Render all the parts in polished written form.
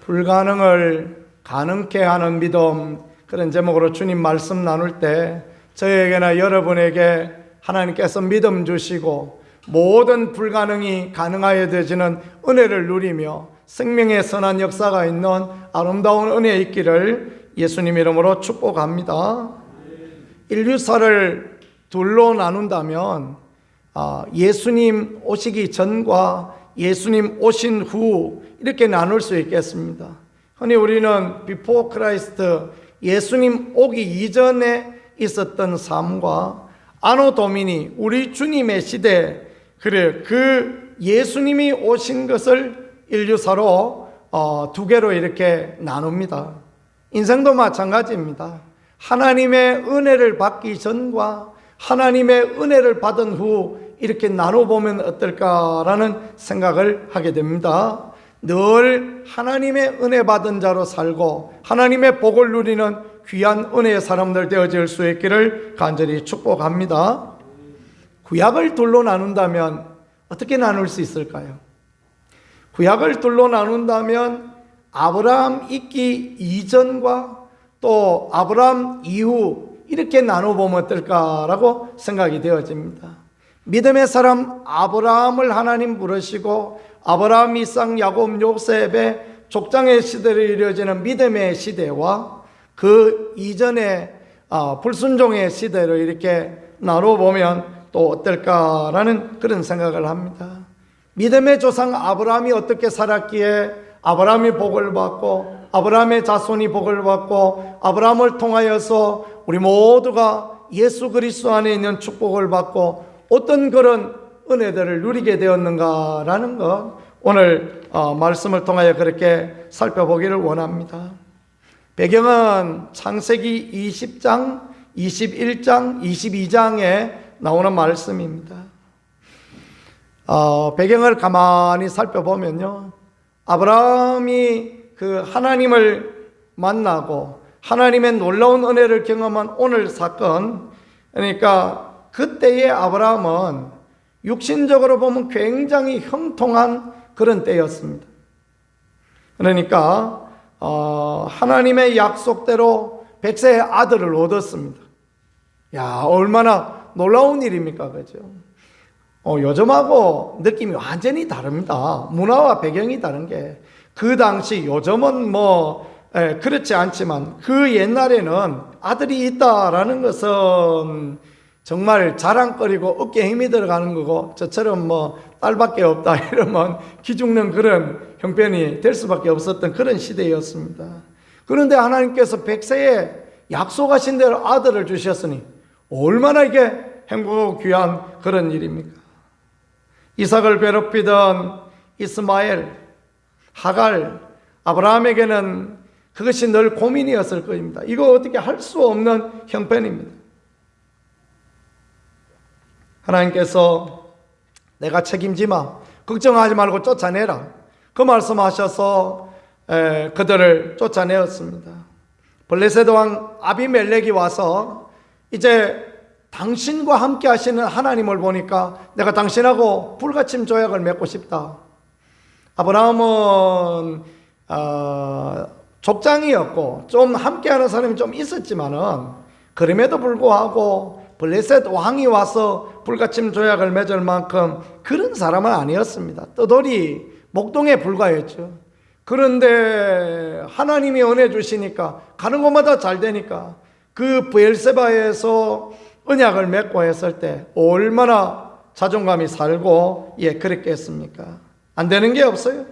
불가능을 가능케 하는 믿음, 그런 제목으로 주님 말씀 나눌 때 저에게나 여러분에게 하나님께서 믿음 주시고 모든 불가능이 가능하여 되지는 은혜를 누리며 생명의 선한 역사가 있는 아름다운 은혜에 있기를 예수님 이름으로 축복합니다. 인류사를 둘로 나눈다면 예수님 오시기 전과 예수님 오신 후 이렇게 나눌 수 있겠습니다. 흔히 우리는 비포 크라이스트, 예수님 오기 이전에 있었던 삶과 아노 도미니, 우리 주님의 시대, 그래 그 예수님이 오신 것을 인류사로 두 개로 이렇게 나눕니다. 인생도 마찬가지입니다. 하나님의 은혜를 받기 전과 하나님의 은혜를 받은 후 이렇게 나눠보면 어떨까라는 생각을 하게 됩니다. 늘 하나님의 은혜 받은 자로 살고 하나님의 복을 누리는 귀한 은혜의 사람들 되어질 수 있기를 간절히 축복합니다. 구약을 둘로 나눈다면 어떻게 나눌 수 있을까요? 구약을 둘로 나눈다면 아브라함 있기 이전과 또 아브라함 이후 이렇게 나눠보면 어떨까라고 생각이 되어집니다. 믿음의 사람 아브라함을 하나님 부르시고 아브라함, 이삭, 야곱, 요셉의 족장의 시대를 이루어지는 믿음의 시대와 그 이전의 불순종의 시대를 이렇게 나눠보면 또 어떨까라는 그런 생각을 합니다. 믿음의 조상 아브라함이 어떻게 살았기에 아브라함이 복을 받고 아브라함의 자손이 복을 받고 아브라함을 통하여서 우리 모두가 예수 그리스도 안에 있는 축복을 받고 어떤 그런 은혜들을 누리게 되었는가라는 것, 오늘 말씀을 통하여 그렇게 살펴보기를 원합니다. 배경은 창세기 20장, 21장, 22장에 나오는 말씀입니다. 배경을 가만히 살펴보면요, 아브라함이 그 하나님을 만나고 하나님의 놀라운 은혜를 경험한 오늘 사건, 그러니까 그때의 아브라함은 육신적으로 보면 굉장히 형통한 그런 때였습니다. 그러니까 하나님의 약속대로 100세의 아들을 얻었습니다. 야, 얼마나 놀라운 일입니까, 그죠? 요즘하고 느낌이 완전히 다릅니다. 문화와 배경이 다른 게, 그 당시, 요즘은 그렇지 않지만 그 옛날에는 아들이 있다라는 것은 정말 자랑거리고 어깨에 힘이 들어가는 거고, 저처럼 딸밖에 없다 이러면 기죽는 그런 형편이 될 수밖에 없었던 그런 시대였습니다. 그런데 하나님께서 100세에 약속하신 대로 아들을 주셨으니 얼마나 이게 행복하고 귀한 그런 일입니까? 이삭을 괴롭히던 이스마엘, 하갈, 아브라함에게는 그것이 늘 고민이었을 것입니다. 이거 어떻게 할 수 없는 형편입니다. 하나님께서 내가 책임지마, 걱정하지 말고 쫓아내라, 그 말씀하셔서 그들을 쫓아내었습니다. 블레셋 왕 아비멜렉이 와서 이제 당신과 함께 하시는 하나님을 보니까 내가 당신하고 불가침 조약을 맺고 싶다. 아브라함은 족장이었고 좀 함께하는 사람이 좀 있었지만은 그럼에도 불구하고 블레셋 왕이 와서 불가침 조약을 맺을 만큼 그런 사람은 아니었습니다. 떠돌이 목동에 불과했죠. 그런데 하나님이 은혜 주시니까 가는 곳마다 잘 되니까 그 브엘세바에서 언약을 맺고 했을 때 얼마나 자존감이 살고 그랬겠습니까? 안 되는 게 없어요.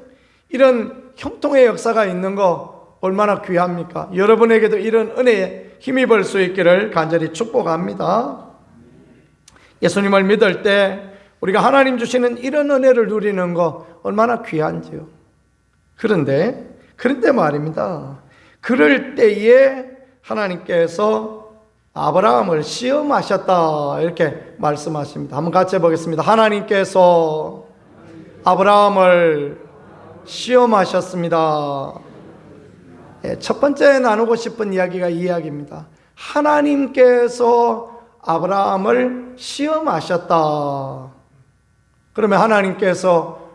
이런 형통의 역사가 있는 거 얼마나 귀합니까? 여러분에게도 이런 은혜에 힘입을 수 있기를 간절히 축복합니다. 예수님을 믿을 때 우리가 하나님 주시는 이런 은혜를 누리는 거 얼마나 귀한지요. 그런데 말입니다. 그럴 때에 하나님께서 아브라함을 시험하셨다 이렇게 말씀하십니다. 한번 같이 해보겠습니다. 하나님께서 아브라함을 시험하셨습니다. 첫 번째 나누고 싶은 이야기가 이 이야기입니다. 하나님께서 아브라함을 시험하셨다. 그러면 하나님께서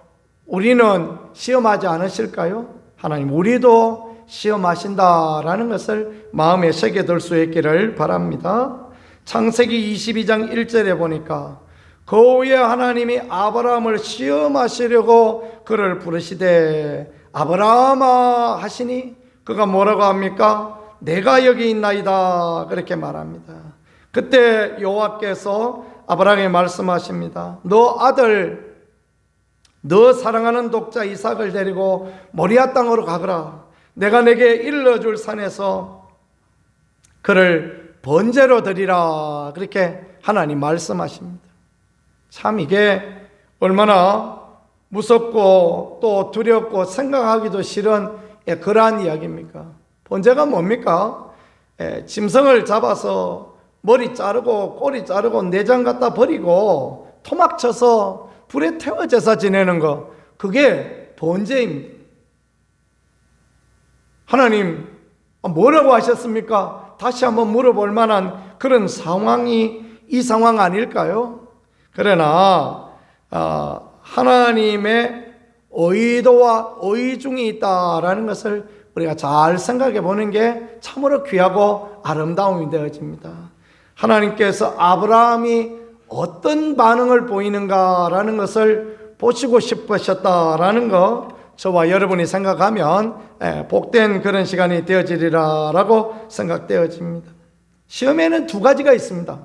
우리는 시험하지 않으실까요? 하나님 우리도 시험하신다라는 것을 마음에 새겨둘 수 있기를 바랍니다. 창세기 22장 1절에 보니까 그 후에 하나님이 아브라함을 시험하시려고 그를 부르시되 아브라함아 하시니 그가 뭐라고 합니까? 내가 여기 있나이다 그렇게 말합니다. 그때 여호와께서 아브라함에게 말씀하십니다. 너 아들, 너 사랑하는 독자 이삭을 데리고 모리아 땅으로 가거라. 내가 내게 일러줄 산에서 그를 번제로 드리라 그렇게 하나님 말씀하십니다. 참 이게 얼마나 무섭고 또 두렵고 생각하기도 싫은 그러한 이야기입니까? 번제가 뭡니까? 짐승을 잡아서 머리 자르고 꼬리 자르고 내장 갖다 버리고 토막 쳐서 불에 태워 제사 지내는 거, 그게 번제입니다. 하나님 뭐라고 하셨습니까? 다시 한번 물어볼 만한 그런 상황이 이 상황 아닐까요? 그러나 하나님의 의도와 의중이 있다라는 것을 우리가 잘 생각해 보는 게 참으로 귀하고 아름다움이 되어집니다. 하나님께서 아브라함이 어떤 반응을 보이는가라는 것을 보시고 싶으셨다라는 거, 저와 여러분이 생각하면 복된 그런 시간이 되어지리라라고 생각되어집니다. 시험에는 두 가지가 있습니다.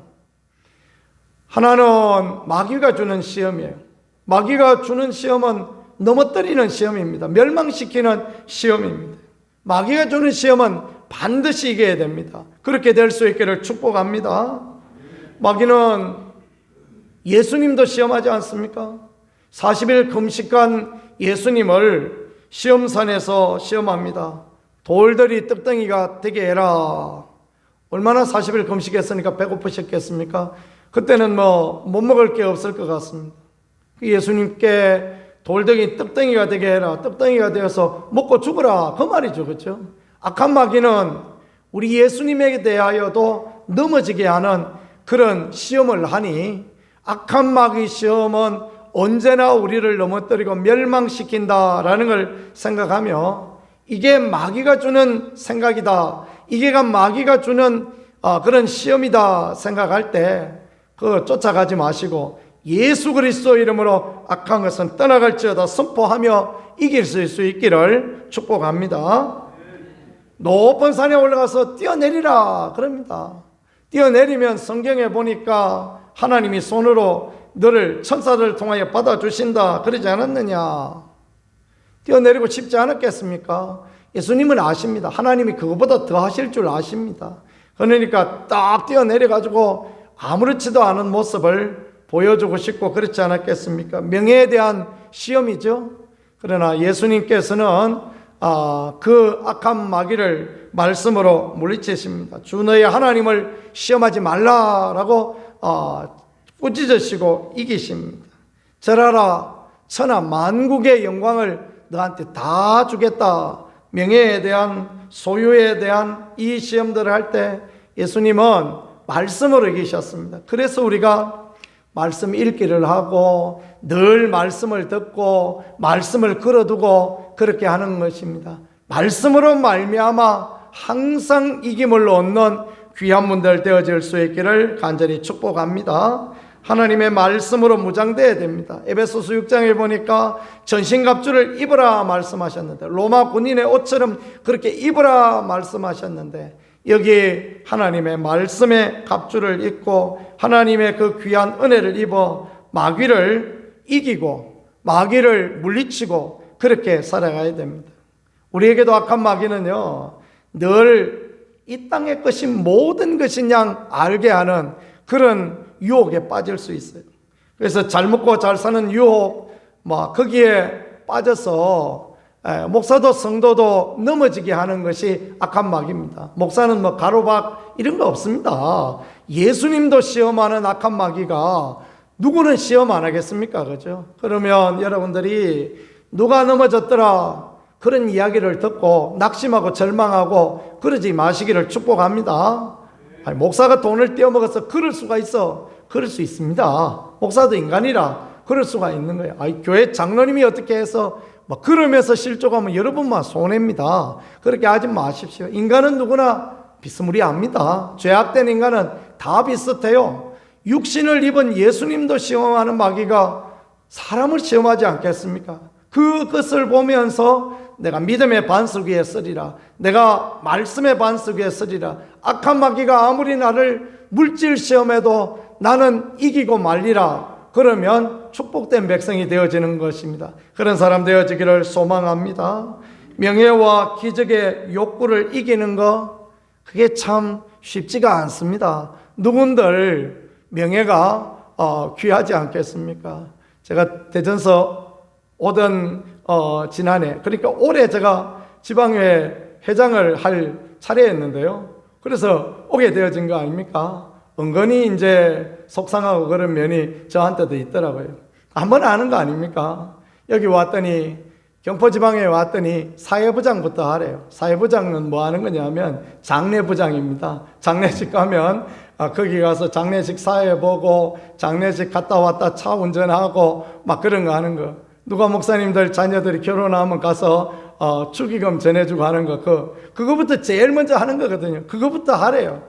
하나는 마귀가 주는 시험이에요. 마귀가 주는 시험은 넘어뜨리는 시험입니다. 멸망시키는 시험입니다. 마귀가 주는 시험은 반드시 이겨야 됩니다. 그렇게 될 수 있기를 축복합니다. 마귀는 예수님도 시험하지 않습니까? 40일 금식한 예수님을 시험산에서 시험합니다. 돌들이 떡덩이가 되게 해라. 얼마나 40일 금식했으니까 배고프셨겠습니까? 그때는 못 먹을 게 없을 것 같습니다. 예수님께 돌덩이 떡덩이가 되게 해라. 떡덩이가 되어서 먹고 죽어라. 그 말이죠. 그렇죠? 악한 마귀는 우리 예수님에게 대하여도 넘어지게 하는 그런 시험을 하니, 악한 마귀 시험은 언제나 우리를 넘어뜨리고 멸망시킨다라는 걸 생각하며, 이게 마귀가 주는 생각이다, 이게 마귀가 주는 그런 시험이다 생각할 때 그거 쫓아가지 마시고 예수 그리스도 이름으로 악한 것은 떠나갈지어다 선포하며 이길 수 있기를 축복합니다. 높은 산에 올라가서 뛰어내리라 그럽니다. 뛰어내리면 성경에 보니까 하나님이 손으로 너를 천사들을 통하여 받아주신다 그러지 않았느냐? 뛰어내리고 싶지 않았겠습니까? 예수님은 아십니다. 하나님이 그거보다 더 하실 줄 아십니다. 그러니까 딱 뛰어내려가지고 아무렇지도 않은 모습을 보여주고 싶고 그렇지 않았겠습니까? 명예에 대한 시험이죠. 그러나 예수님께서는 그 악한 마귀를 말씀으로 물리치십니다. 주 너의 하나님을 시험하지 말라라고 꾸짖으시고 이기십니다. 절하라, 천하 만국의 영광을 너한테 다 주겠다. 명예에 대한, 소유에 대한 이 시험들을 할 때 예수님은 말씀으로 이기셨습니다. 그래서 우리가 말씀 읽기를 하고 늘 말씀을 듣고 말씀을 걸어두고 그렇게 하는 것입니다. 말씀으로 말미암아 항상 이김을 얻는 귀한 분들 되어질 수 있기를 간절히 축복합니다. 하나님의 말씀으로 무장되어야 됩니다. 에베소서 6장에 보니까 전신갑주를 입으라 말씀하셨는데, 로마 군인의 옷처럼 그렇게 입으라 말씀하셨는데, 여기 하나님의 말씀의 갑주를 입고 하나님의 그 귀한 은혜를 입어 마귀를 이기고 마귀를 물리치고 그렇게 살아가야 됩니다. 우리에게도 악한 마귀는요, 늘 이 땅의 것이 모든 것인 양 알게 하는 그런 유혹에 빠질 수 있어요. 그래서 잘 먹고 잘 사는 유혹, 거기에 빠져서 목사도 성도도 넘어지게 하는 것이 악한 마귀입니다. 목사는 가로박 이런 거 없습니다. 예수님도 시험하는 악한 마귀가 누구는 시험 안 하겠습니까? 그죠? 그러면 여러분들이 누가 넘어졌더라 그런 이야기를 듣고 낙심하고 절망하고 그러지 마시기를 축복합니다. 목사가 돈을 떼어먹어서 그럴 수가 있어. 그럴 수 있습니다. 목사도 인간이라 그럴 수가 있는 거예요. 교회 장로님이 어떻게 해서 막 그러면서 실족하면 여러분만 손해입니다. 그렇게 하지 마십시오. 인간은 누구나 비스무리합니다. 죄악된 인간은 다 비슷해요. 육신을 입은 예수님도 시험하는 마귀가 사람을 시험하지 않겠습니까? 그것을 보면서 내가 믿음의 반석 위에 서리라, 내가 말씀의 반석 위에 서리라, 악한 마귀가 아무리 나를 물질 시험해도 나는 이기고 말리라, 그러면 축복된 백성이 되어지는 것입니다. 그런 사람 되어지기를 소망합니다. 명예와 기적의 욕구를 이기는 거, 그게 참 쉽지가 않습니다. 누군들 명예가 귀하지 않겠습니까? 제가 대전서 오던 지난해, 그러니까 올해 제가 지방회 회장을 할 차례였는데요. 그래서 오게 되어진 거 아닙니까? 은근히 이제 속상하고 그런 면이 저한테도 있더라고요. 한번 아는 거 아닙니까? 여기 왔더니, 경포지방에 왔더니 사회부장부터 하래요. 사회부장은 뭐 하는 거냐면 장례부장입니다. 장례식 가면 거기 가서 장례식 사회 보고 장례식 갔다 왔다 차 운전하고 막 그런 거 하는 거. 누가 목사님들 자녀들이 결혼하면 가서 축의금 전해주고 하는 거, 그거부터 제일 먼저 하는 거거든요. 그거부터 하래요.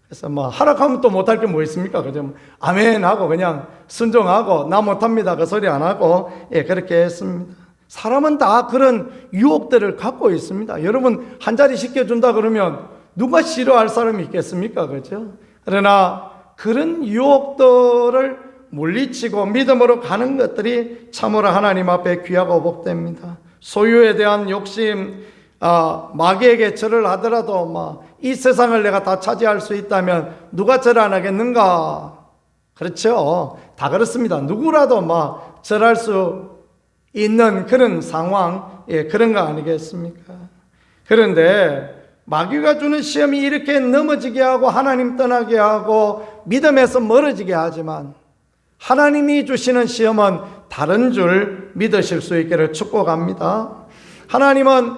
그래서 뭐 하락하면 또 못할 게 뭐 있습니까? 그죠? 아멘 하고 그냥 순종하고 나 못합니다 그 소리 안 하고, 예, 그렇게 했습니다. 사람은 다 그런 유혹들을 갖고 있습니다. 여러분 한 자리 시켜준다 그러면 누가 싫어할 사람이 있겠습니까? 그죠? 그러나 그런 유혹들을 물리치고 믿음으로 가는 것들이 참으로 하나님 앞에 귀하고 복됩니다. 소유에 대한 욕심, 마귀에게 절을 하더라도 이 세상을 내가 다 차지할 수 있다면 누가 절 안 하겠는가? 그렇죠. 다 그렇습니다. 누구라도 절할 수 있는 그런 상황, 예, 그런 거 아니겠습니까? 그런데 마귀가 주는 시험이 이렇게 넘어지게 하고 하나님 떠나게 하고 믿음에서 멀어지게 하지만 하나님이 주시는 시험은 다른 줄 믿으실 수 있기를 축복합니다. 하나님은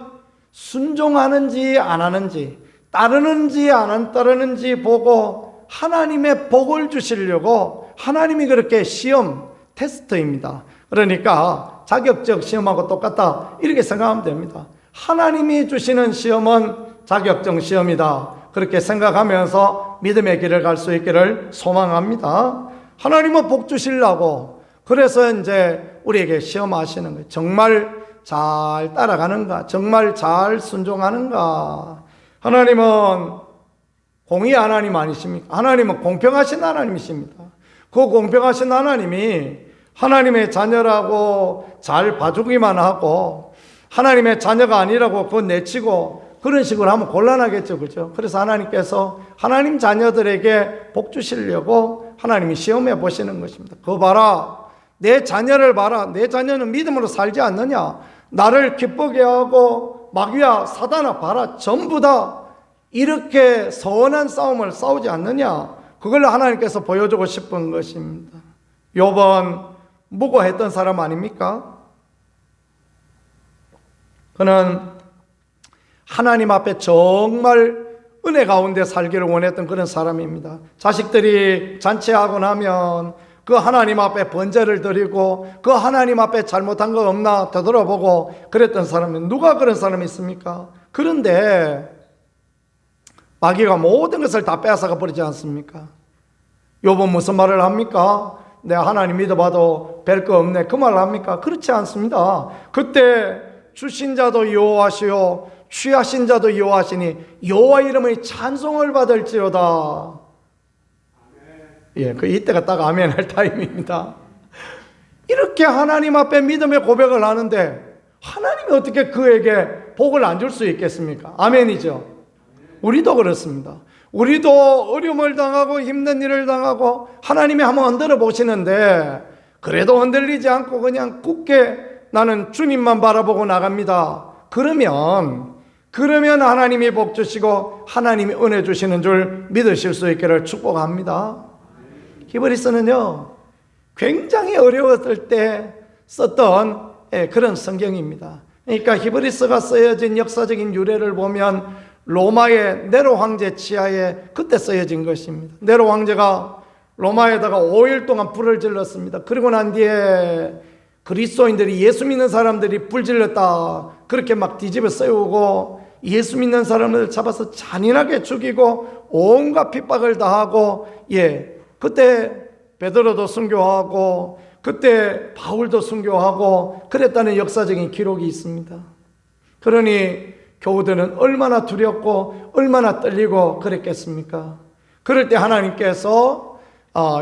순종하는지 안 하는지, 따르는지 안 따르는지 보고 하나님의 복을 주시려고 하나님이 그렇게 시험, 테스트입니다. 그러니까 자격적 시험하고 똑같다 이렇게 생각하면 됩니다. 하나님이 주시는 시험은 자격적 시험이다, 그렇게 생각하면서 믿음의 길을 갈 수 있기를 소망합니다. 하나님은 복 주시려고 그래서 이제 우리에게 시험하시는 거예요. 정말 잘 따라가는가? 정말 잘 순종하는가? 하나님은 공의 하나님 아니십니까? 하나님은 공평하신 하나님이십니다. 그 공평하신 하나님이 하나님의 자녀라고 잘 봐주기만 하고 하나님의 자녀가 아니라고 그거 내치고 그런 식으로 하면 곤란하겠죠. 그죠? 그래서 하나님께서 하나님 자녀들에게 복 주시려고 하나님이 시험해 보시는 것입니다. 그거 봐라. 내 자녀를 봐라. 내 자녀는 믿음으로 살지 않느냐? 나를 기쁘게 하고 마귀야 사단아 봐라. 전부 다 이렇게 선한 싸움을 싸우지 않느냐? 그걸 하나님께서 보여주고 싶은 것입니다. 욥은 무고했던 사람 아닙니까? 그는 하나님 앞에 정말 은혜 가운데 살기를 원했던 그런 사람입니다. 자식들이 잔치하고 나면 그 하나님 앞에 번제를 드리고 그 하나님 앞에 잘못한 거 없나 되돌아보고 그랬던 사람이, 누가 그런 사람이 있습니까? 그런데 마귀가 모든 것을 다 빼앗아가 버리지 않습니까? 욥은 무슨 말을 합니까? 내가 하나님 믿어봐도 별 거 없네, 그 말을 합니까? 그렇지 않습니다. 그때 주신 자도 여호와시요 취하신 자도 여호와시니 여호와 이름의 찬송을 받을지로다. 예, 그 이때가 딱 아멘 할 타임입니다. 이렇게 하나님 앞에 믿음의 고백을 하는데 하나님이 어떻게 그에게 복을 안 줄 수 있겠습니까? 아멘이죠. 우리도 그렇습니다. 우리도 어려움을 당하고 힘든 일을 당하고 하나님이 한번 흔들어 보시는데 그래도 흔들리지 않고 그냥 굳게 나는 주님만 바라보고 나갑니다. 그러면 하나님이 복 주시고 하나님이 은혜 주시는 줄 믿으실 수 있기를 축복합니다. 히브리서는요 굉장히 어려웠을 때 썼던 그런 성경입니다. 그러니까 히브리서가 쓰여진 역사적인 유래를 보면 로마의 네로 황제 치하에 그때 쓰여진 것입니다. 네로 황제가 로마에다가 5일 동안 불을 질렀습니다. 그리고 난 뒤에 그리스도인들이 예수 믿는 사람들이 불질렀다 그렇게 막 뒤집어 세우고 예수 믿는 사람을 잡아서 잔인하게 죽이고 온갖 핍박을 당하고 그때 베드로도 순교하고 그때 바울도 순교하고 그랬다는 역사적인 기록이 있습니다. 그러니 교우들은 얼마나 두렵고 얼마나 떨리고 그랬겠습니까? 그럴 때 하나님께서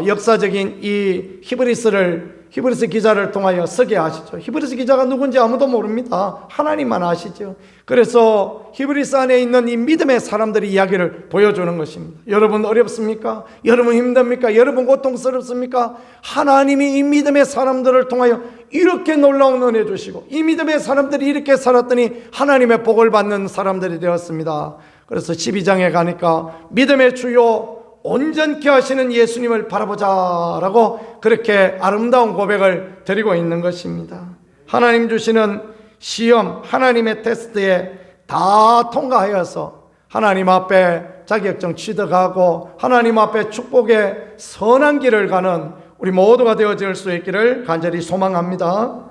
역사적인 이 히브리서 기자를 통하여 쓰게 하시죠. 히브리서 기자가 누군지 아무도 모릅니다. 하나님만 아시죠. 그래서 히브리서 안에 있는 이 믿음의 사람들의 이야기를 보여주는 것입니다. 여러분 어렵습니까? 여러분 힘듭니까? 여러분 고통스럽습니까? 하나님이 이 믿음의 사람들을 통하여 이렇게 놀라운 은혜 주시고 이 믿음의 사람들이 이렇게 살았더니 하나님의 복을 받는 사람들이 되었습니다. 그래서 12장에 가니까 믿음의 주요 온전케 하시는 예수님을 바라보자라고 그렇게 아름다운 고백을 드리고 있는 것입니다. 하나님 주시는 시험, 하나님의 테스트에 다 통과하여서 하나님 앞에 자격증 취득하고 하나님 앞에 축복의 선한 길을 가는 우리 모두가 되어질 수 있기를 간절히 소망합니다.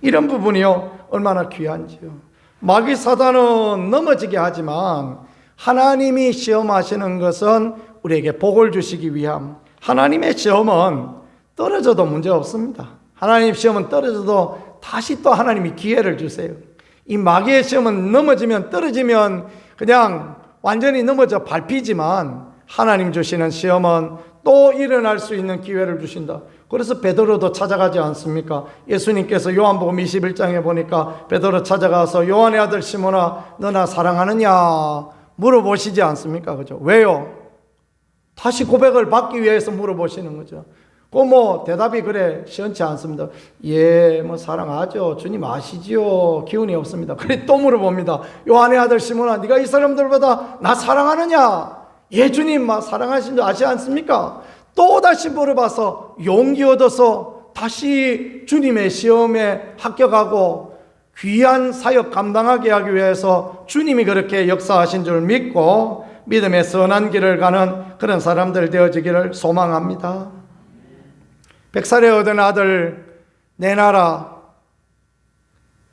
이런 부분이요 얼마나 귀한지요. 마귀 사단은 넘어지게 하지만 하나님이 시험하시는 것은 우리에게 복을 주시기 위함. 하나님의 시험은 떨어져도 문제 없습니다. 하나님 시험은 떨어져도 다시 또 하나님이 기회를 주세요. 이 마귀의 시험은 넘어지면 떨어지면 그냥 완전히 넘어져 밟히지만 하나님 주시는 시험은 또 일어날 수 있는 기회를 주신다. 그래서 베드로도 찾아가지 않습니까? 예수님께서 요한복음 21장에 보니까 베드로 찾아가서 요한의 아들 시몬아 너나 사랑하느냐 물어보시지 않습니까? 그죠? 왜요? 다시 고백을 받기 위해서 물어보시는 거죠. 대답이 그래 시원치 않습니다. 사랑하죠. 주님 아시지요. 기운이 없습니다. 그래 또 물어봅니다. 요한의 아들 시몬아 네가 이 사람들보다 나 사랑하느냐? 주님 사랑하신 줄 아시지 않습니까? 또 다시 물어봐서 용기 얻어서 다시 주님의 시험에 합격하고 귀한 사역 감당하게 하기 위해서 주님이 그렇게 역사하신 줄 믿고 믿음의 선한 길을 가는 그런 사람들 되어지기를 소망합니다. 100살에 얻은 아들 내놔라.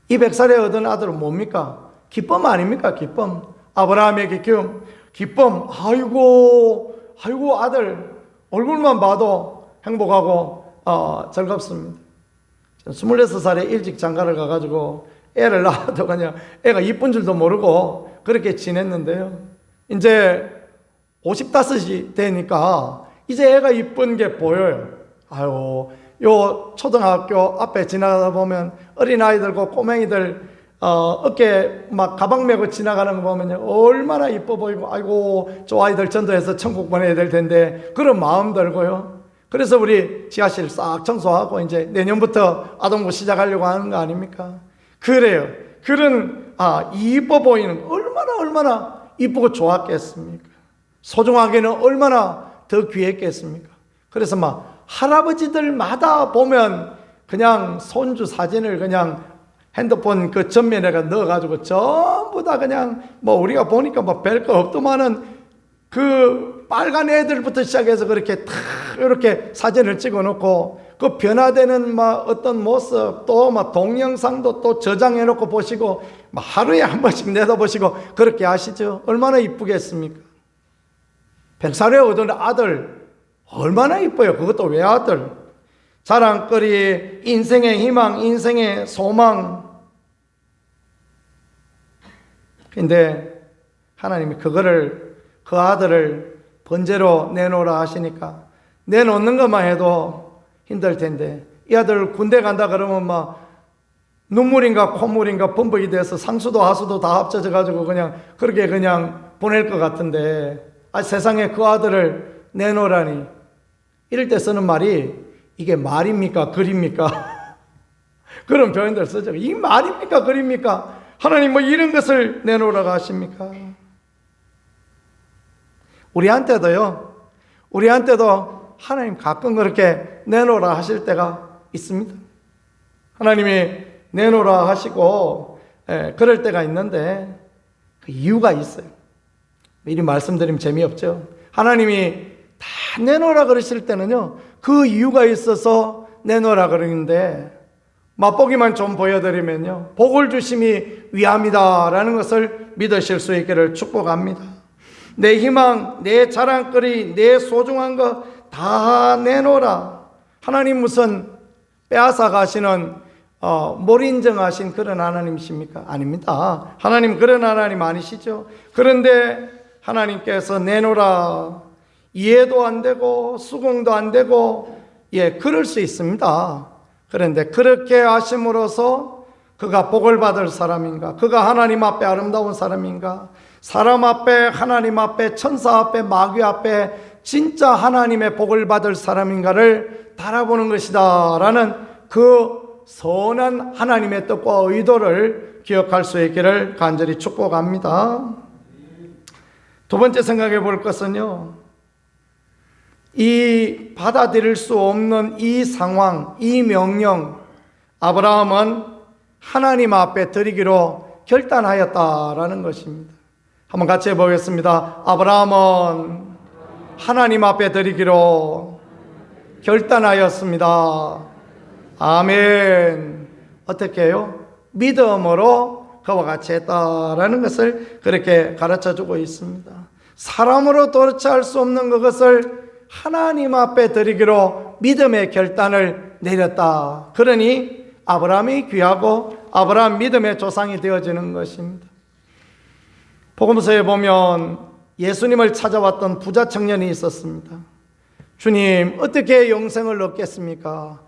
이 100살에 얻은 아들은 뭡니까? 기쁨 아닙니까? 기쁨. 아브라함의 기쁨. 아이고 아들 얼굴만 봐도 행복하고 즐겁습니다. 26살에 일찍 장가를 가가지고 애를 낳아도 그냥 애가 이쁜 줄도 모르고 그렇게 지냈는데요. 이제 55이 되니까 이제 애가 이쁜 게 보여요. 요 초등학교 앞에 지나가다 보면 어린아이들과 꼬맹이들 어깨 가방 메고 지나가는 거 보면 얼마나 이뻐 보이고 아이고 저 아이들 전도해서 천국 보내야 될 텐데 그런 마음 들고요. 그래서 우리 지하실 싹 청소하고 이제 내년부터 아동부 시작하려고 하는 거 아닙니까? 그래요. 그런 이뻐 보이는 얼마나 이쁘고 좋았겠습니까? 소중하게는 얼마나 더 귀했겠습니까? 그래서 할아버지들마다 보면 그냥 손주 사진을 그냥 핸드폰 그 전면에가 넣어가지고 전부 다 그냥 우리가 보니까 별거 없더만은 그 빨간 애들부터 시작해서 그렇게 탁 이렇게 사진을 찍어 놓고 그 변화되는 어떤 모습 또 동영상도 또 저장해 놓고 보시고 하루에 한 번씩 내다보시고 그렇게 하시죠. 얼마나 이쁘겠습니까? 100살에 얻은 아들 얼마나 이뻐요. 그것도 외아들. 자랑거리, 인생의 희망, 인생의 소망. 근데 하나님이 그 아들을 번제로 내놓으라 하시니까 내놓는 것만 해도 힘들 텐데 이 아들 군대 간다 그러면 눈물인가 콧물인가 범벅이 돼서 상수도 하수도 다 합쳐져 가지고 그렇게 보낼 것 같은데 세상에 그 아들을 내놓으라니 이럴 때 쓰는 말이 이게 말입니까 그립니까? 그런 표현들 쓰죠. 이 말입니까 그립니까? 하나님 이런 것을 내놓으라고 하십니까? 우리한테도 하나님 가끔 그렇게 내놓으라 하실 때가 있습니다. 하나님이 내놓으라 하시고 그럴 때가 있는데 그 이유가 있어요. 미리 말씀드리면 재미없죠. 하나님이 다 내놓으라 그러실 때는요 그 이유가 있어서 내놓으라 그러는데 맛보기만 좀 보여드리면요, 복을 주심이 위함이다라는 것을 믿으실 수 있기를 축복합니다. 내 희망, 내 자랑거리, 내 소중한 거 다 내놓으라. 하나님 무슨 빼앗아 가시는 못 인정하신 그런 하나님이십니까? 아닙니다. 하나님 그런 하나님 아니시죠. 그런데 하나님께서 내놓으라. 이해도 안 되고 수긍도 안 되고 그럴 수 있습니다. 그런데 그렇게 하심으로써 그가 복을 받을 사람인가? 그가 하나님 앞에 아름다운 사람인가? 사람 앞에, 하나님 앞에, 천사 앞에, 마귀 앞에 진짜 하나님의 복을 받을 사람인가를 달아보는 것이다 라는 그 선한 하나님의 뜻과 의도를 기억할 수 있기를 간절히 축복합니다. 두 번째 생각해 볼 것은요, 이 받아들일 수 없는 이 상황, 이 명령, 아브라함은 하나님 앞에 드리기로 결단하였다라는 것입니다. 한번 같이 해보겠습니다. 아브라함은 하나님 앞에 드리기로 결단하였습니다. 아멘. 어떻게 해요? 믿음으로 그와 같이 했다라는 것을 그렇게 가르쳐주고 있습니다. 사람으로 도대체할 수 없는 그것을 하나님 앞에 드리기로 믿음의 결단을 내렸다. 그러니 아브라함이 귀하고 아브라함 믿음의 조상이 되어지는 것입니다. 복음서에 보면 예수님을 찾아왔던 부자 청년이 있었습니다. 주님, 어떻게 영생을 얻겠습니까?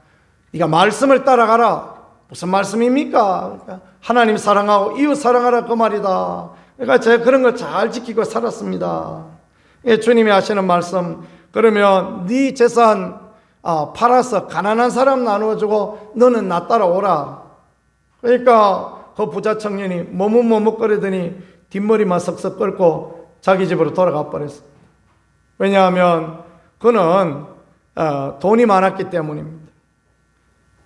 네가 말씀을 따라가라. 무슨 말씀입니까? 그러니까 하나님 사랑하고 이웃 사랑하라 그 말이다. 그러니까 제가 그런 걸 잘 지키고 살았습니다. 주님이 하시는 말씀, 그러면 네 재산 팔아서 가난한 사람 나누어주고 너는 나 따라오라. 그러니까 그 부자 청년이 머뭇머뭇거리더니 뒷머리만 석석 긁고 자기 집으로 돌아가 버렸어요. 왜냐하면 그는 돈이 많았기 때문입니다.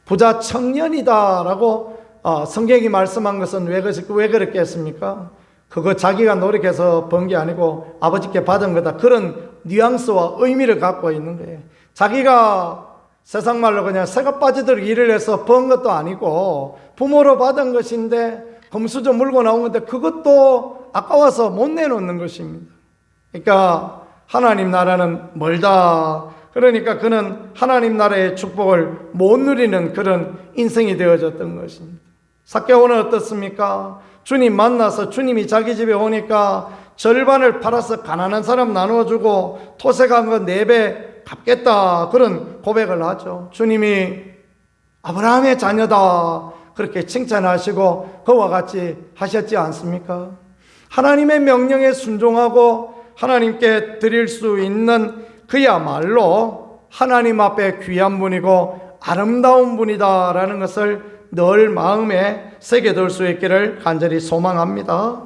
부자 청년이다라고 성경이 말씀한 것은 왜 그렇게 했습니까? 그거 자기가 노력해서 번 게 아니고 아버지께 받은 거다. 그런 뉘앙스와 의미를 갖고 있는 거예요. 자기가 세상 말로 그냥 새가 빠지도록 일을 해서 번 것도 아니고 부모로 받은 것인데 금수저 물고 나온 건데 그것도 아까워서 못 내놓는 것입니다. 그러니까 하나님 나라는 멀다. 그러니까 그는 하나님 나라의 축복을 못 누리는 그런 인생이 되어졌던 것입니다. 삭개오는 어떻습니까? 주님 만나서 주님이 자기 집에 오니까 절반을 팔아서 가난한 사람 나누어주고 토색한 거 4배 갚겠다, 그런 고백을 하죠. 주님이 아브라함의 자녀다 그렇게 칭찬하시고 그와 같이 하셨지 않습니까? 하나님의 명령에 순종하고 하나님께 드릴 수 있는 그야말로 하나님 앞에 귀한 분이고 아름다운 분이다라는 것을 늘 마음에 새겨둘 수 있기를 간절히 소망합니다.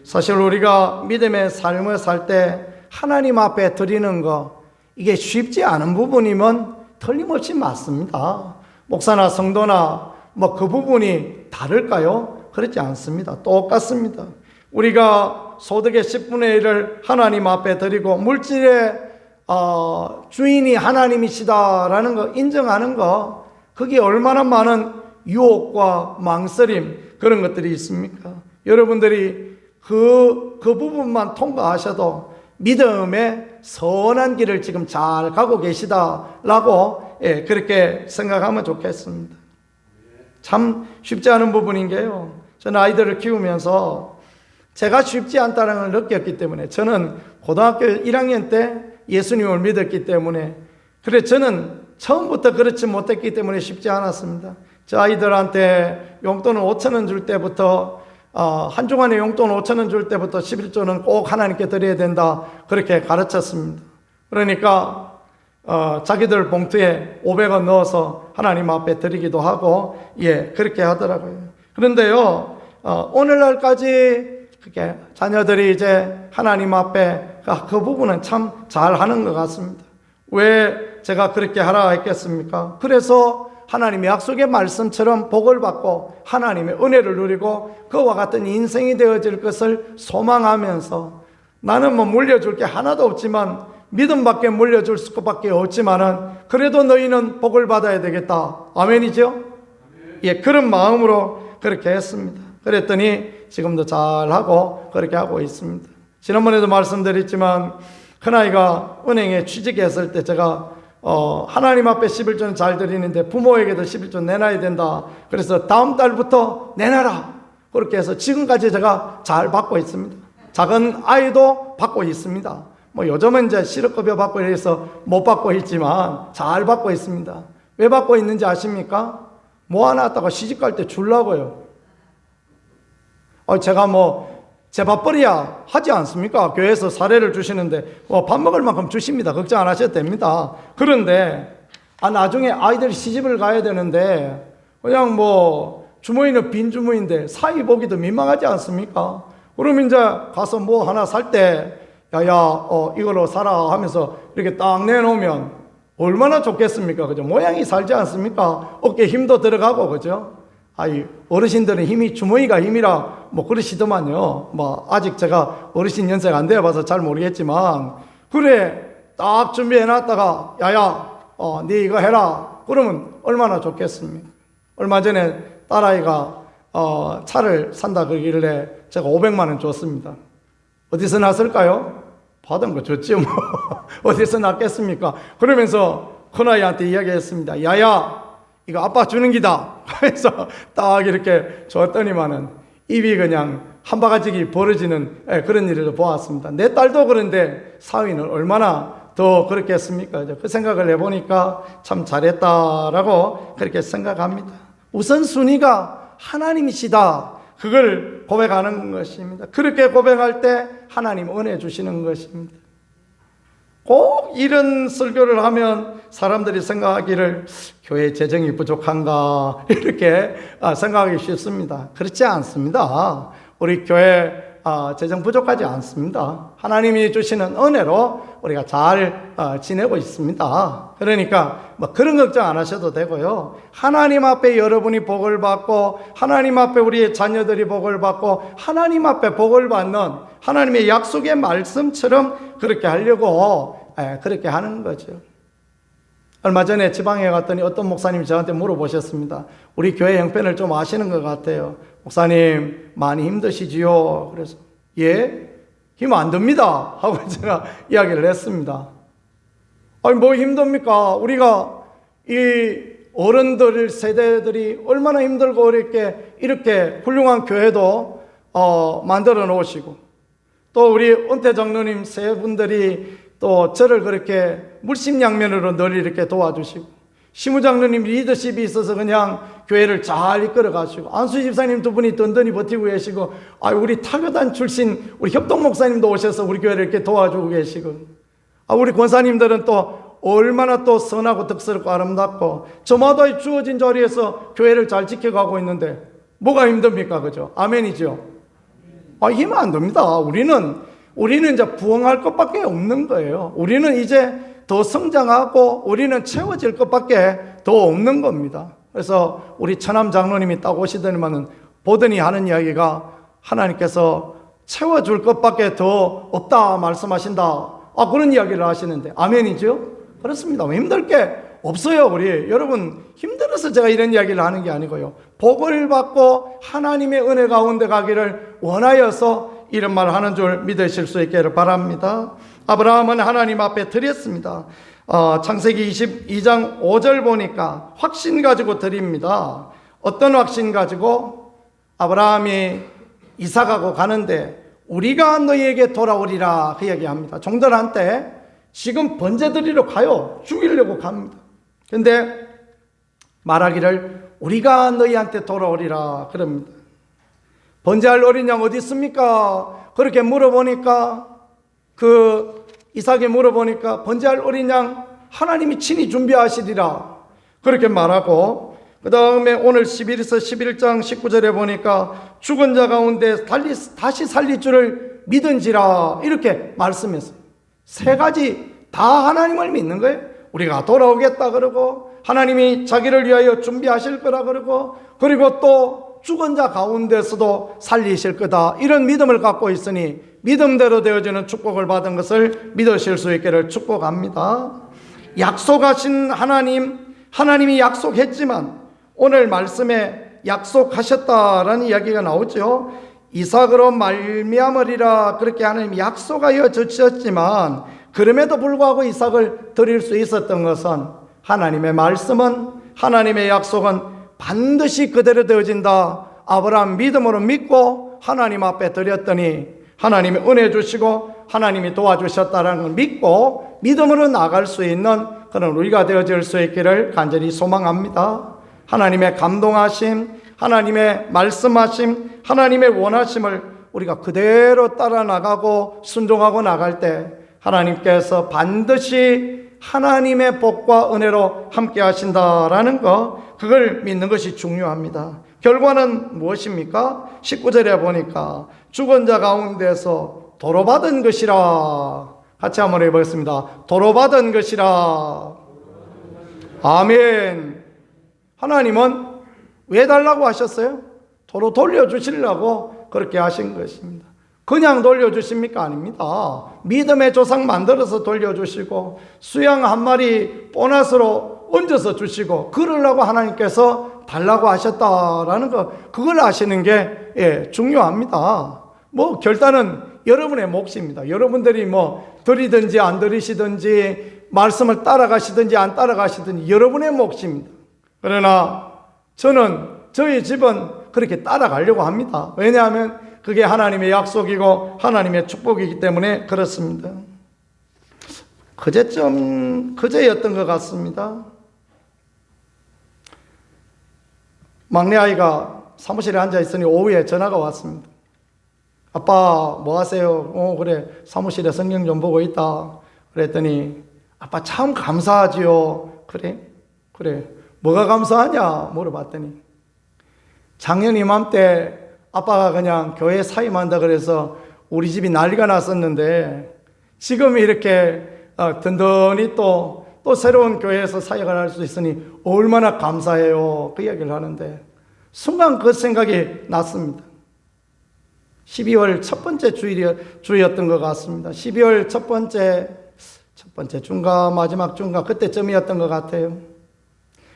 사실 우리가 믿음의 삶을 살 때 하나님 앞에 드리는 거, 이게 쉽지 않은 부분이면 틀림없이 맞습니다. 목사나 성도나 그 부분이 다를까요? 그렇지 않습니다. 똑같습니다. 우리가 소득의 10분의 1을 하나님 앞에 드리고 물질의 주인이 하나님이시다라는 거 인정하는 거, 그게 얼마나 많은 유혹과 망설임 그런 것들이 있습니까? 여러분들이 그 부분만 통과하셔도 믿음의 선한 길을 지금 잘 가고 계시다라고 그렇게 생각하면 좋겠습니다. 참 쉽지 않은 부분인 게요, 저는 아이들을 키우면서 제가 쉽지 않다는 걸 느꼈기 때문에, 저는 고등학교 1학년 때 예수님을 믿었기 때문에, 그래 저는 처음부터 그렇지 못했기 때문에 쉽지 않았습니다. 저 아이들한테 용돈을 5,000원 줄 때부터 한 주간에 용돈 5,000원 줄 때부터 11조는 꼭 하나님께 드려야 된다 그렇게 가르쳤습니다. 그러니까 자기들 봉투에 500원 넣어서 하나님 앞에 드리기도 하고 그렇게 하더라고요. 그런데요, 오늘날까지 그렇게 자녀들이 이제 하나님 앞에 그 부분은 참 잘하는 것 같습니다. 왜 제가 그렇게 하라 했겠습니까? 그래서 하나님의 약속의 말씀처럼 복을 받고 하나님의 은혜를 누리고 그와 같은 인생이 되어질 것을 소망하면서, 나는 물려줄 게 하나도 없지만 믿음밖에 물려줄 수밖에 없지만은 그래도 너희는 복을 받아야 되겠다. 아멘이죠? 그런 마음으로 그렇게 했습니다. 그랬더니 지금도 잘하고 그렇게 하고 있습니다. 지난번에도 말씀드렸지만 큰아이가 은행에 취직했을 때 제가 하나님 앞에 11조는 잘 드리는데 부모에게도 11조 내놔야 된다. 그래서 다음 달부터 내놔라. 그렇게 해서 지금까지 제가 잘 받고 있습니다. 작은 아이도 받고 있습니다. 뭐 요즘은 이제 실업급여 받고 이래서 못 받고 있지만 잘 받고 있습니다. 왜 받고 있는지 아십니까? 모아놨다가 시집갈 때 주려고요. 제가 제 밥벌이야 하지 않습니까? 교회에서 사례를 주시는데 밥 먹을 만큼 주십니다. 걱정 안 하셔도 됩니다. 그런데 나중에 아이들이 시집을 가야 되는데 그냥 주머니는 빈 주머니인데 사이 보기도 민망하지 않습니까? 그러면 이제 가서 하나 살 때 야야 이걸로 사라 하면서 이렇게 딱 내놓으면 얼마나 좋겠습니까? 그죠? 모양이 살지 않습니까? 어깨에 힘도 들어가고 그죠? 어르신들은 힘이 주머니가 힘이라 그러시더만요. 아직 제가 어르신 연세가 안 되어봐서 잘 모르겠지만 그래 딱 준비해 놨다가 야야 네 이거 해라 그러면 얼마나 좋겠습니까? 얼마 전에 딸아이가 차를 산다 그러길래 제가 500만 원 줬습니다. 어디서 났을까요? 받은 거 줬지 어디서 났겠습니까? 그러면서 큰아이한테 이야기했습니다. 야야 이거 아빠 주는 기다. 그래서 딱 이렇게 줬더니만은 입이 그냥 한 바가지 벌어지는 그런 일을 보았습니다. 내 딸도 그런데 사위는 얼마나 더 그렇겠습니까? 그 생각을 해보니까 참 잘했다라고 그렇게 생각합니다. 우선순위가 하나님이시다. 그걸 고백하는 것입니다. 그렇게 고백할 때 하나님 은혜 주시는 것입니다. 꼭 이런 설교를 하면 사람들이 생각하기를 교회 재정이 부족한가 이렇게 생각하기 쉽습니다. 그렇지 않습니다. 우리 교회 재정 부족하지 않습니다. 하나님이 주시는 은혜로 우리가 잘 지내고 있습니다. 그러니까 그런 걱정 안 하셔도 되고요. 하나님 앞에 여러분이 복을 받고 하나님 앞에 우리의 자녀들이 복을 받고 하나님 앞에 복을 받는 하나님의 약속의 말씀처럼 그렇게 하려고 그렇게 하는 거죠. 얼마 전에 지방에 갔더니 어떤 목사님이 저한테 물어보셨습니다. 우리 교회 형편을 좀 아시는 것 같아요. 목사님 많이 힘드시지요? 그래서 힘 안 듭니다 하고 제가 이야기를 했습니다. 힘듭니까? 우리가 이 어른들 세대들이 얼마나 힘들고 어렵게 이렇게 훌륭한 교회도 만들어 놓으시고 또 우리 은퇴 장로님 세 분들이 또 저를 그렇게 물심양면으로 늘 이렇게 도와주시고 시무장로님 리더십이 있어서 그냥 교회를 잘 이끌어 가시고 안수 집사님 두 분이 든든히 버티고 계시고 우리 타교단 출신 우리 협동 목사님도 오셔서 우리 교회를 이렇게 도와주고 계시고 우리 권사님들은 또 얼마나 또 선하고 덕스럽고 아름답고 저마다 주어진 자리에서 교회를 잘 지켜가고 있는데 뭐가 힘듭니까? 그죠? 아멘이죠? 힘 안 듭니다. 우리는 이제 부흥할 것밖에 없는 거예요. 우리는 이제 더 성장하고 우리는 채워질 것밖에 더 없는 겁니다. 그래서 우리 처남 장로님이 딱 오시더니만은 보더니 하는 이야기가 하나님께서 채워줄 것밖에 더 없다 말씀하신다. 그런 이야기를 하시는데 아멘이죠? 그렇습니다. 힘들 게 없어요. 우리 여러분 힘들어서 제가 이런 이야기를 하는 게 아니고요. 복을 받고 하나님의 은혜 가운데 가기를 원하여서 이런 말을 하는 줄 믿으실 수 있기를 바랍니다. 아브라함은 하나님 앞에 드렸습니다. 창세기 22장 5절 보니까 확신 가지고 드립니다. 어떤 확신 가지고? 아브라함이 이삭하고 가는데 우리가 너희에게 돌아오리라 그 얘기합니다. 종들한테 지금 번제 드리러 가요. 죽이려고 갑니다. 근데 말하기를 우리가 너희한테 돌아오리라 그럽니다. 번제할 어린 양 어디 있습니까? 그렇게 물어보니까 이삭이 물어보니까 번제할 어린 양 하나님이 친히 준비하시리라 그렇게 말하고 그 다음에 오늘 11장 19절에 보니까 죽은 자 가운데 다시 살릴 줄을 믿은지라 이렇게 말씀했어요. 세 가지 다 하나님을 믿는 거예요. 우리가 돌아오겠다 그러고 하나님이 자기를 위하여 준비하실 거라 그러고 그리고 또 죽은 자 가운데서도 살리실 거다 이런 믿음을 갖고 있으니 믿음대로 되어지는 축복을 받은 것을 믿으실 수 있기를 축복합니다. 약속하신 하나님이 약속했지만 오늘 말씀에 약속하셨다라는 이야기가 나오죠. 이삭으로 말미암으리라 그렇게 하나님이 약속하여 주셨지만 그럼에도 불구하고 이삭을 드릴 수 있었던 것은 하나님의 말씀은, 하나님의 약속은 반드시 그대로 되어진다. 아브라함 믿음으로 믿고 하나님 앞에 드렸더니 하나님이 은혜 주시고 하나님이 도와주셨다는 걸 믿고 믿음으로 나갈 수 있는 그런 우리가 되어질 수 있기를 간절히 소망합니다. 하나님의 감동하심, 하나님의 말씀하심, 하나님의 원하심을 우리가 그대로 따라 나가고 순종하고 나갈 때 하나님께서 반드시 하나님의 복과 은혜로 함께 하신다라는 것, 그걸 믿는 것이 중요합니다. 결과는 무엇입니까? 19절에 보니까 죽은 자 가운데서 도로받은 것이라. 같이 한번 해보겠습니다. 도로받은 것이라. 아멘. 하나님은 왜 달라고 하셨어요? 도로 돌려주시려고 그렇게 하신 것입니다. 그냥 돌려주십니까? 아닙니다. 믿음의 조상 만들어서 돌려주시고 수양 한 마리 보너스로 얹어서 주시고 그러려고 하나님께서 달라고 하셨다라는 것, 그걸 아시는 게 중요합니다. 결단은 여러분의 몫입니다. 여러분들이 드리든지 안 드리시든지 말씀을 따라가시든지 안 따라가시든지 여러분의 몫입니다. 그러나 저희 집은 그렇게 따라가려고 합니다. 왜냐하면 그게 하나님의 약속이고 하나님의 축복이기 때문에 그렇습니다. 그제였던 것 같습니다. 막내 아이가 사무실에 앉아 있으니 오후에 전화가 왔습니다. 아빠 뭐 하세요? 그래 사무실에 성경 좀 보고 있다. 그랬더니 아빠 참 감사하지요. 그래 뭐가 감사하냐 물어봤더니 작년 이맘때 아빠가 그냥 교회 사임한다 그래서 우리 집이 난리가 났었는데 지금 이렇게 든든히 또 새로운 교회에서 사역을 할 수 있으니 얼마나 감사해요. 그 이야기를 하는데 순간 그 생각이 났습니다. 12월 첫 번째 주였던 것 같습니다. 12월 첫 번째 주인가 마지막 주인가 그때쯤이었던 것 같아요.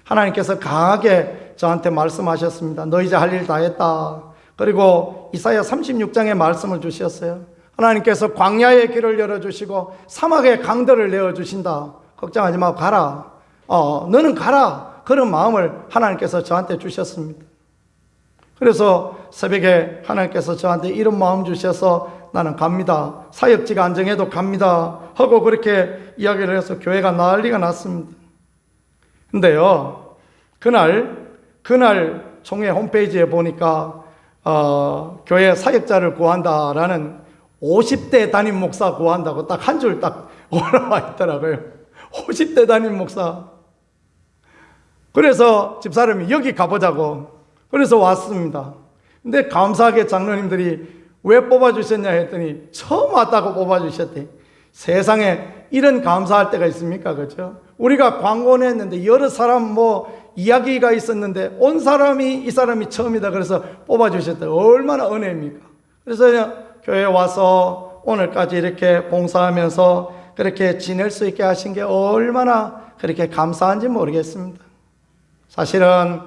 하나님께서 강하게 저한테 말씀하셨습니다. 너 이제 할 일 다 했다. 그리고 이사야 36장의 말씀을 주셨어요. 하나님께서 광야의 길을 열어주시고 사막의 강들을 내어주신다. 걱정하지 말고 가라. 너는 가라. 그런 마음을 하나님께서 저한테 주셨습니다. 그래서 새벽에 하나님께서 저한테 이런 마음 주셔서 나는 갑니다. 사역지가 안 정해도 갑니다. 하고 그렇게 이야기를 해서 교회가 난리가 났습니다. 근데요, 그날 총회 홈페이지에 보니까 교회 사역자를 구한다라는 50대 담임 목사 구한다고 딱 한 줄 딱 올라와 있더라고요. 50대 담임 목사. 그래서 집사람이 여기 가보자고. 그래서 왔습니다. 근데 감사하게 장로님들이 왜 뽑아주셨냐 했더니 처음 왔다고 뽑아주셨대. 세상에 이런 감사할 때가 있습니까? 그렇죠? 우리가 광고를 했는데 여러 사람 이야기가 있었는데 온 사람이 이 사람이 처음이다 그래서 뽑아주셨다. 얼마나 은혜입니까? 그래서 그냥 교회에 와서 오늘까지 이렇게 봉사하면서 그렇게 지낼 수 있게 하신 게 얼마나 그렇게 감사한지 모르겠습니다. 사실은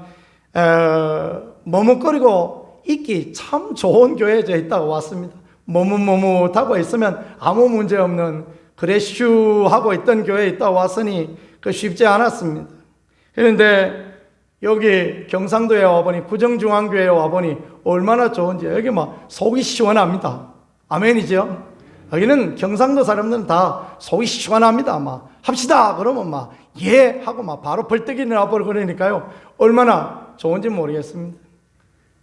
머뭇거리고 있기 참 좋은 교회에 저 있다가 왔습니다. 머뭇머뭇하고 있으면 아무 문제 없는 그레슈 하고 있던 교회에 있다 왔으니 그 쉽지 않았습니다. 그런데 여기 경상도에 와보니 구정중앙교회에 와보니 얼마나 좋은지 여기 속이 시원합니다. 아멘이죠? 여기는 경상도 사람들은 다 속이 시원합니다. 합시다 그러면 예 하고 바로 벌떡이 나버리고 그러니까요 얼마나 좋은지 모르겠습니다.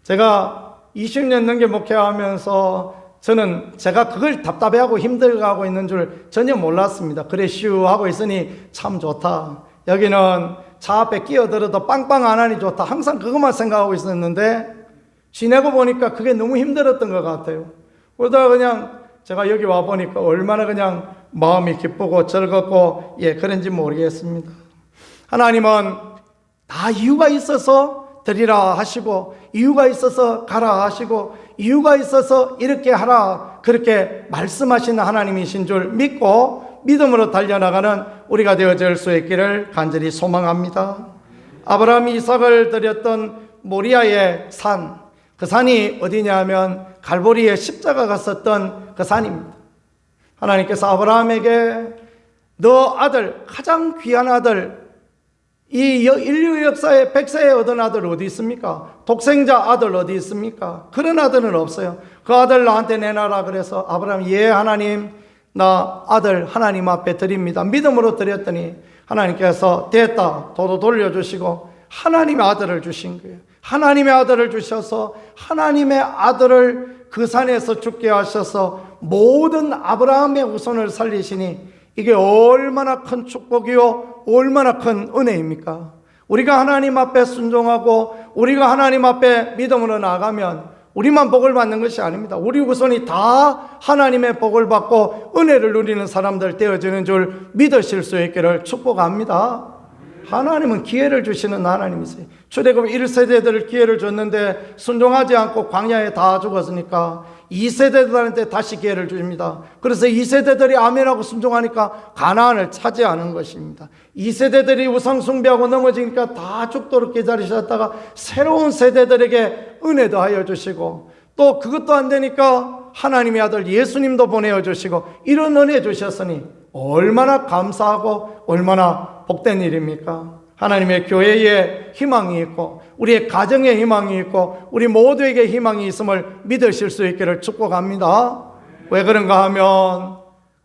제가 20년 넘게 목회하면서 저는 제가 그걸 답답해하고 힘들어하고 있는 줄 전혀 몰랐습니다. 그래 슈 하고 있으니 참 좋다. 여기는 차 앞에 끼어들어도 빵빵 안 하니 좋다. 항상 그것만 생각하고 있었는데 지내고 보니까 그게 너무 힘들었던 것 같아요. 그러다가 그냥 제가 여기 와보니까 얼마나 그냥 마음이 기쁘고 즐겁고 그런지 모르겠습니다. 하나님은 다 이유가 있어서 드리라 하시고 이유가 있어서 가라 하시고 이유가 있어서 이렇게 하라 그렇게 말씀하시는 하나님이신 줄 믿고 믿음으로 달려나가는 우리가 되어질 수 있기를 간절히 소망합니다. 아브라함이 이삭을 드렸던 모리아의 산, 그 산이 어디냐 하면 갈보리에 십자가가 섰던 그 산입니다. 하나님께서 아브라함에게 너 아들, 가장 귀한 아들, 이 인류 역사에 100세에 얻은 아들 어디 있습니까? 독생자 아들 어디 있습니까? 그런 아들은 없어요. 그 아들 나한테 내놔라. 그래서 아브라함이 예 하나님, 나 아들 하나님 앞에 드립니다. 믿음으로 드렸더니 하나님께서 됐다 도로 돌려주시고 하나님의 아들을 주신 거예요. 하나님의 아들을 주셔서 하나님의 아들을 그 산에서 죽게 하셔서 모든 아브라함의 후손을 살리시니 이게 얼마나 큰 축복이요, 얼마나 큰 은혜입니까? 우리가 하나님 앞에 순종하고 우리가 하나님 앞에 믿음으로 나가면 우리만 복을 받는 것이 아닙니다. 우리 후손이 다 하나님의 복을 받고 은혜를 누리는 사람들 되어지는 줄 믿으실 수 있기를 축복합니다. 하나님은 기회를 주시는 하나님이세요. 출애굽 1세대들을 기회를 줬는데 순종하지 않고 광야에 다 죽었으니까 2세대들한테 다시 기회를 줍니다. 그래서 2세대들이 아멘하고 순종하니까 가나안을 차지하는 것입니다. 2세대들이 우상 숭배하고 넘어지니까 다 죽도록 기다리셨다가 새로운 세대들에게 은혜도 하여 주시고 또 그것도 안 되니까 하나님의 아들 예수님도 보내어 주시고 이런 은혜 주셨으니 얼마나 감사하고 얼마나 복된 일입니까? 하나님의 교회에 희망이 있고 우리의 가정에 희망이 있고 우리 모두에게 희망이 있음을 믿으실 수 있기를 축복합니다. 왜 그런가 하면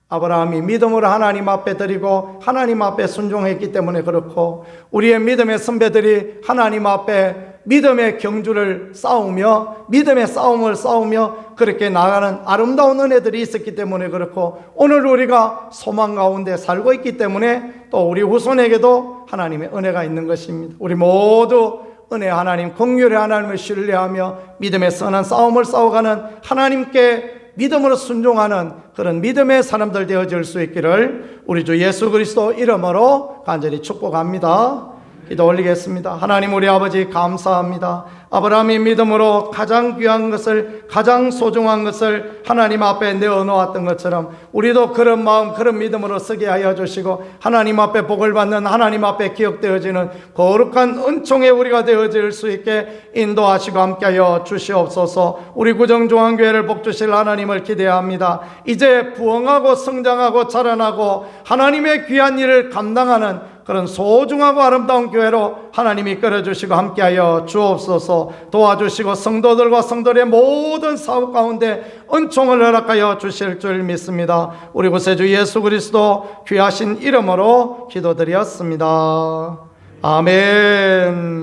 아브라함이 믿음으로 하나님 앞에 드리고 하나님 앞에 순종했기 때문에 그렇고 우리의 믿음의 선배들이 하나님 앞에 믿음의 경주를 싸우며 믿음의 싸움을 싸우며 그렇게 나가는 아름다운 은혜들이 있었기 때문에 그렇고 오늘 우리가 소망 가운데 살고 있기 때문에 또 우리 후손에게도 하나님의 은혜가 있는 것입니다. 우리 모두 은혜 하나님, 긍휼의 하나님을 신뢰하며 믿음의 선한 싸움을 싸워가는 하나님께 믿음으로 순종하는 그런 믿음의 사람들 되어질 수 있기를 우리 주 예수 그리스도 이름으로 간절히 축복합니다. 기도 올리겠습니다. 하나님 우리 아버지 감사합니다. 아브라함이 믿음으로 가장 귀한 것을 가장 소중한 것을 하나님 앞에 내어놓았던 것처럼 우리도 그런 마음 그런 믿음으로 쓰게 하여 주시고 하나님 앞에 복을 받는 하나님 앞에 기억되어지는 거룩한 은총의 우리가 되어질 수 있게 인도하시고 함께하여 주시옵소서. 우리 구정중앙교회를 복주실 하나님을 기대합니다. 이제 부흥하고 성장하고 자라나고 하나님의 귀한 일을 감당하는 그런 소중하고 아름다운 교회로 하나님이 끌어주시고 함께하여 주옵소서. 도와주시고 성도들과 성도들의 모든 사업 가운데 은총을 허락하여 주실 줄 믿습니다. 우리 구세주 예수 그리스도 귀하신 이름으로 기도드렸습니다. 아멘.